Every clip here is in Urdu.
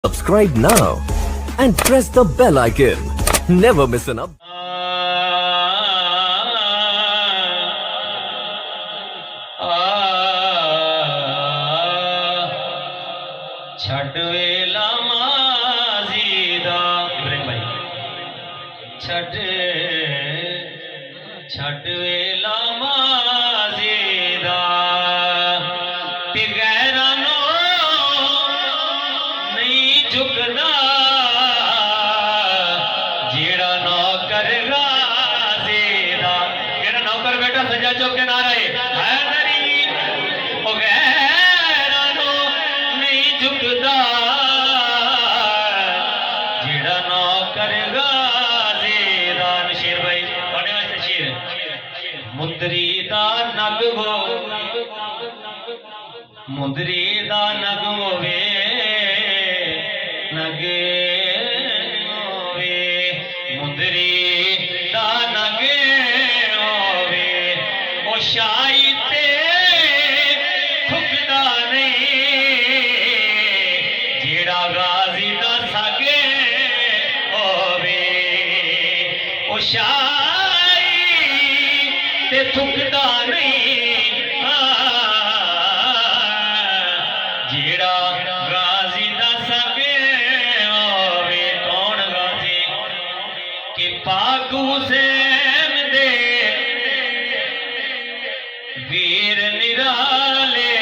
Subscribe now and press the bell icon. Never miss an update. چھٹ ویلا ماضی دا ابراہیم بھائی چھٹ ویلا ماضی دا تے غیراں نو نہیں جھکدا جیڑا نوکر غازی دا جیڑا نوکر بیٹا سجا چوک کے نعرہ ہے حیدری او غیراں نو نہیں جھکدا جیڑا نوکر غازی دا نشیر بھائی تھوڑے واسطے شیر مدری دا نگ ہو مدری دا نگ ہوے نگ ہوے مدری دا نگ ہوے او شائی تے تھکدا نہیں جیڑا غازی دا ساگے ہوے او شائی تے تھکدا نہیں جیڑا غازی دا ساگے ہوے کون غازی کہ پاک حسین دے ویر نرالے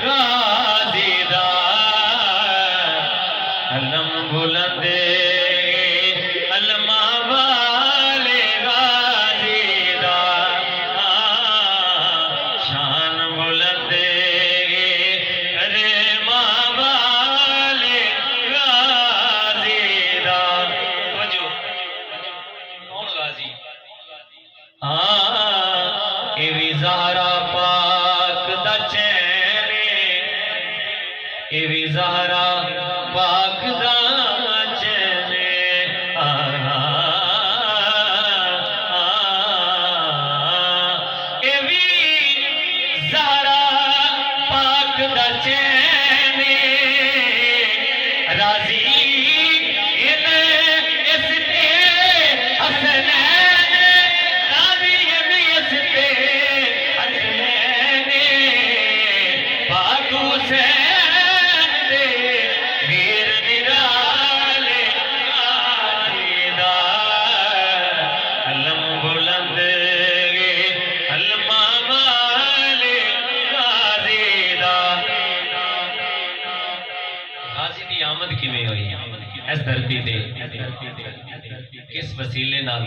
غازی دا علم بلند علما والے غازی دا شان بلند علما والے غازی دا توجہ کون غازی اے وی زہرا پاک دا چین اے وی زہرا پاک دا چین اے وی زہرا پاک دا چین راضی ان اس تے حسنین راضی ان اس تے حسنین پاک حسین دے ویر نرالے غازی دا علم بلند علما والے غازی دا غازی دی آمد کیویں ہوئی اس دھرتی تے کس وسیلے نال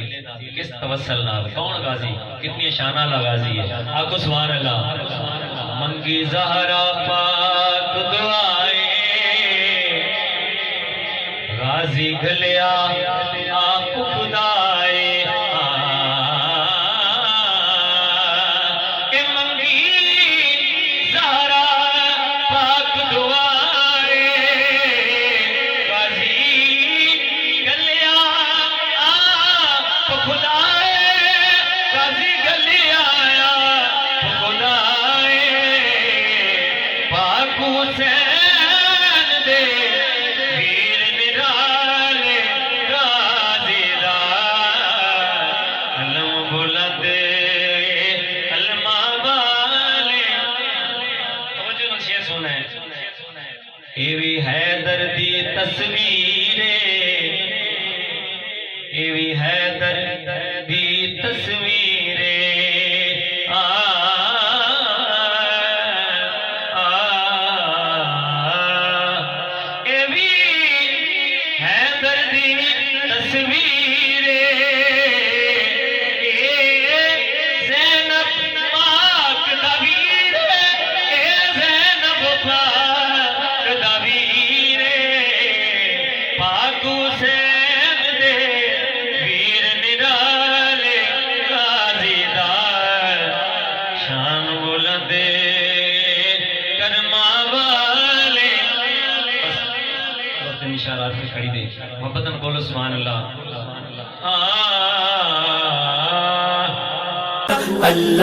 کس توسل نال کون غازی کتنی شان والا غازی ہے آکو سبحان اللہ منگی زہرا پاک دعائے غازی گلیا آپ خدائے اے منگی زہرا پاک دعائے غازی گلیا آپ خدائے غازی گلیا آپ خدائے پاک حسین دے ویر نرالے غازی دا علم بلند علما والے توجہ نال شعر سننا ہے اے وی حیدر دی تصویر اے وی حیدر دی تصویر اے وی حیدر دی تصویر زینب پاک دا ویر اے زینب پاک دا ویر پاک حسین دے ویر نرالے غازی دا شان بلند کرما والے وقت اشارات میں کھڑی دے محبتاً بولو سبحان اللہ اللہ اللہ